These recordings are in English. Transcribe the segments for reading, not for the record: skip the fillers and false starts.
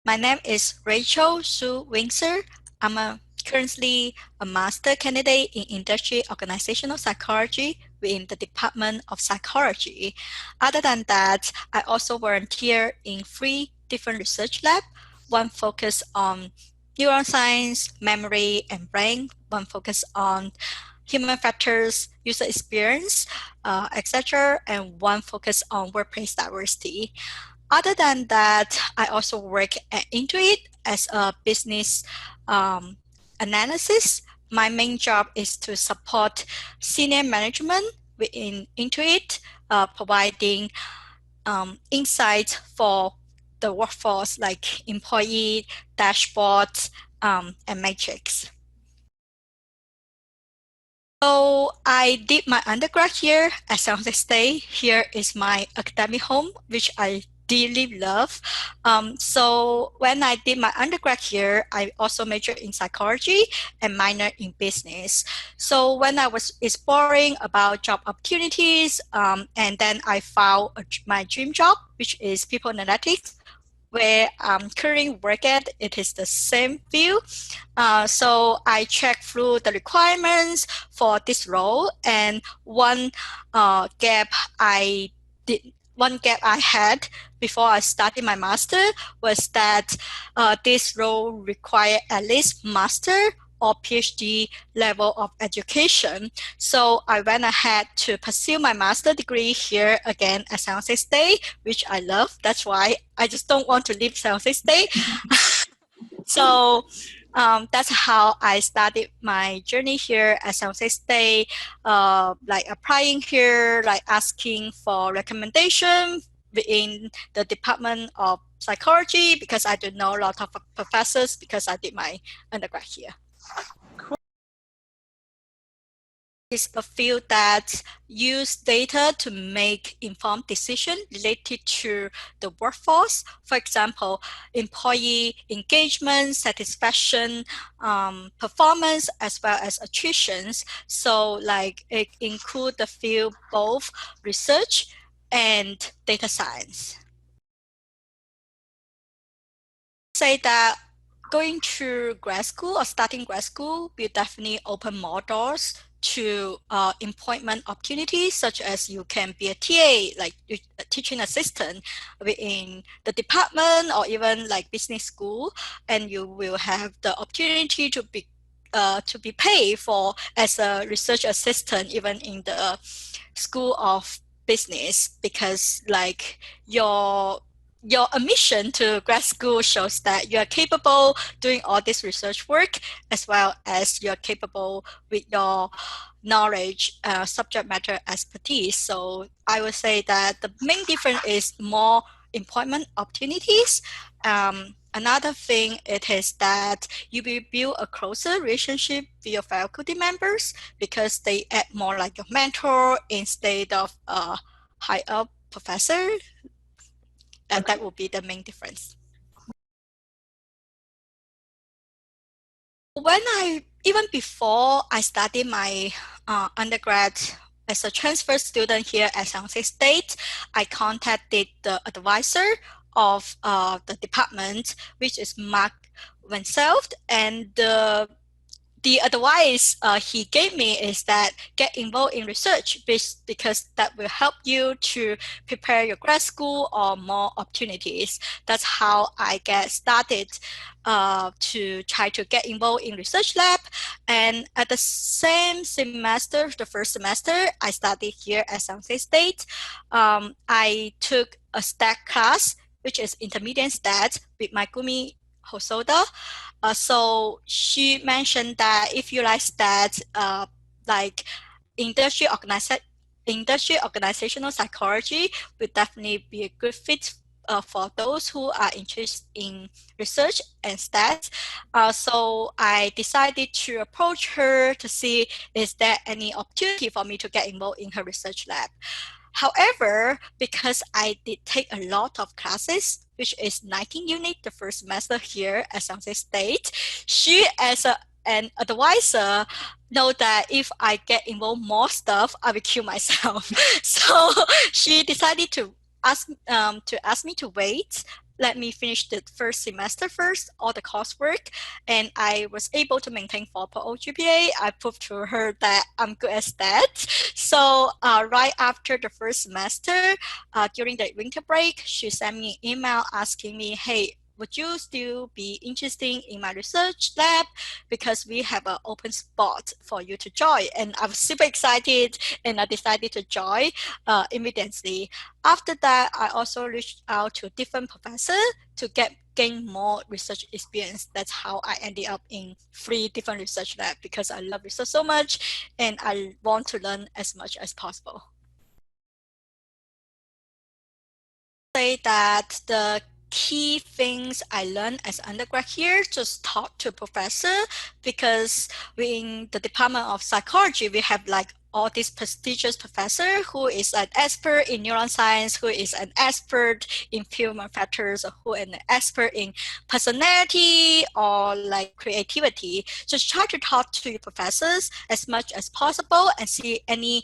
My name is Rachel Su Windsor. I'm currently a master candidate in industry organizational psychology within the Department of Psychology. Other than that, I also volunteer in 3 different research labs. One focus on neuroscience, memory, and brain. One focus on human factors, user experience, etc. And one focus on workplace diversity. Other than that, I also work at Intuit as a business analysis. My main job is to support senior management within Intuit, providing insights for the workforce like employee dashboards and metrics. So I did my undergrad here at San Jose State. Here is my academic home, which I dearly love. So when I did my undergrad here, I also majored in psychology and minored in business. So when I was exploring about job opportunities, and then I found my dream job, which is people analytics, where I'm currently work at, it is the same field. So I checked through the requirements for this role, and one gap I had before I started my master was that this role required at least master or PhD level of education. So I went ahead to pursue my master degree here again at San Jose State, which I love. That's why I just don't want to leave San Jose State. So that's how I started my journey here at San Jose State, like applying here, like asking for recommendation within the Department of Psychology, because I do know a lot of professors because I did my undergrad here. Is a field that use data to make informed decisions related to the workforce. For example, employee engagement, satisfaction, performance, as well as attrition. So like it include the field both research and data science. Say that going to grad school or starting grad school will definitely open more doors to employment opportunities, such as you can be a TA, like a teaching assistant within the department or even like business school, and you will have the opportunity to be paid for as a research assistant even in the school of business, because like your admission to grad school shows that you are capable doing all this research work, as well as you're capable with your knowledge, subject matter expertise. So I would say that the main difference is more employment opportunities. Another thing it is that you will build a closer relationship with your faculty members, because they act more like your mentor instead of a high up professor. And that will be the main difference. Even before I studied my undergrad as a transfer student here at San Jose State, I contacted the advisor of the department, which is Mark Wenself, and the advice he gave me is that get involved in research, because that will help you to prepare your grad school or more opportunities. That's how I get started to try to get involved in research lab. And at the same semester, the first semester, I studied here at San Jose State. I took a stat class, which is intermediate stat, with Megumi Hosoda. So she mentioned that if you like stats, like industry organizational psychology would definitely be a good fit for those who are interested in research and stats. So I decided to approach her to see is there any opportunity for me to get involved in her research lab. However, because I did take a lot of classes, which is 19 units the first semester here at San Jose State, she as an advisor know that if I get involved more stuff, I will kill myself. So she decided to ask me to wait let me finish the first semester first, all the coursework, and I was able to maintain 4.0 GPA. I proved to her that I'm good at that. So right after the first semester, during the winter break, she sent me an email asking me, hey, would you still be interested in my research lab? Because we have an open spot for you to join. And I was super excited and I decided to join immediately. After that, I also reached out to different professors to gain more research experience. That's how I ended up in 3 different research labs because I love research so much and I want to learn as much as possible. Say that the key things I learned as undergrad here just talk to professor because we in the Department of Psychology we have like all these prestigious professor who is an expert in neuroscience, who is an expert in human factors, or who is an expert in personality or like creativity. Just try to talk to your professors as much as possible and see any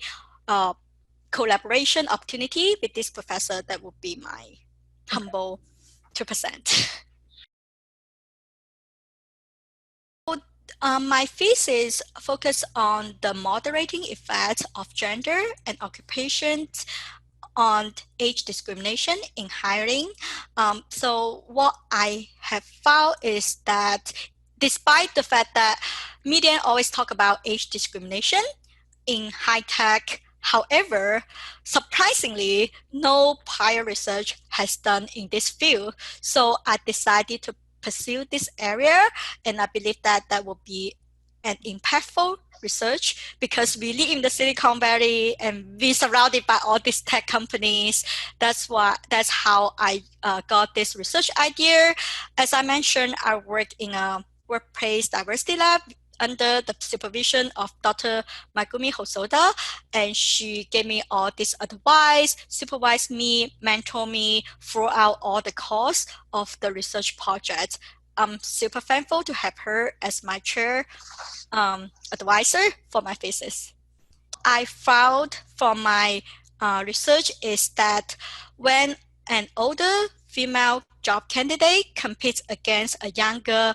collaboration opportunity with this professor. That would be my humble 2%. My thesis focused on the moderating effects of gender and occupation on age discrimination in hiring. So what I have found is that despite the fact that media always talk about age discrimination, in high tech. However, surprisingly, no prior research has done in this field. So I decided to pursue this area, and I believe that that will be an impactful research because we live in the Silicon Valley and we surrounded by all these tech companies. That's how I got this research idea. As I mentioned, I work in a workplace diversity lab under the supervision of Dr. Megumi Hosoda, and she gave me all this advice, supervised me, mentored me throughout all the course of the research project. I'm super thankful to have her as my chair advisor for my thesis. I found from my research is that when an older female job candidate competes against a younger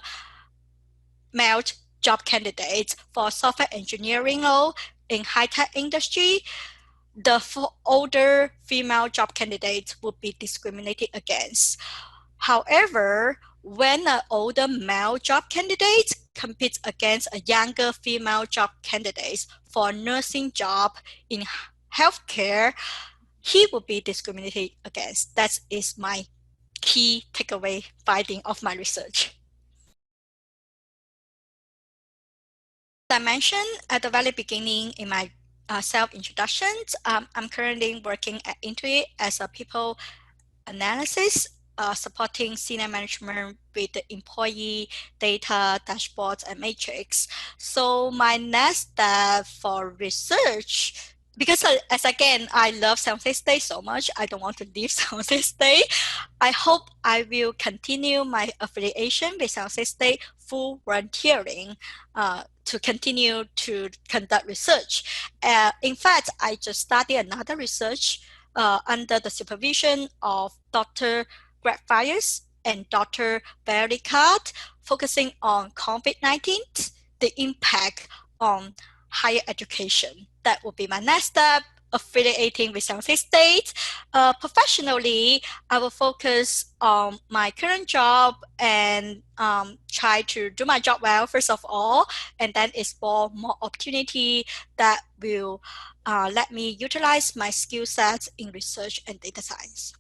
male job candidates for software engineering role in high-tech industry, the older female job candidates would be discriminated against. However, when an older male job candidate competes against a younger female job candidate for a nursing job in healthcare, he will be discriminated against. That is my key takeaway finding of my research. I mentioned at the very beginning in my self-introductions, I'm currently working at Intuit as a people analysis, supporting senior management with the employee data, dashboards, and matrix. So my next step for research, because as again, I love San Jose State so much, I don't want to leave San Jose State. I hope I will continue my affiliation with San Jose State through volunteering to continue to conduct research. In fact, I just started another research under the supervision of Dr. Greg Fires and Dr. Barry Card, focusing on COVID-19, the impact on higher education. That will be my next step, affiliating with San Jose State. Professionally, I will focus on my current job and try to do my job well, first of all, and then explore more opportunity that will let me utilize my skill sets in research and data science.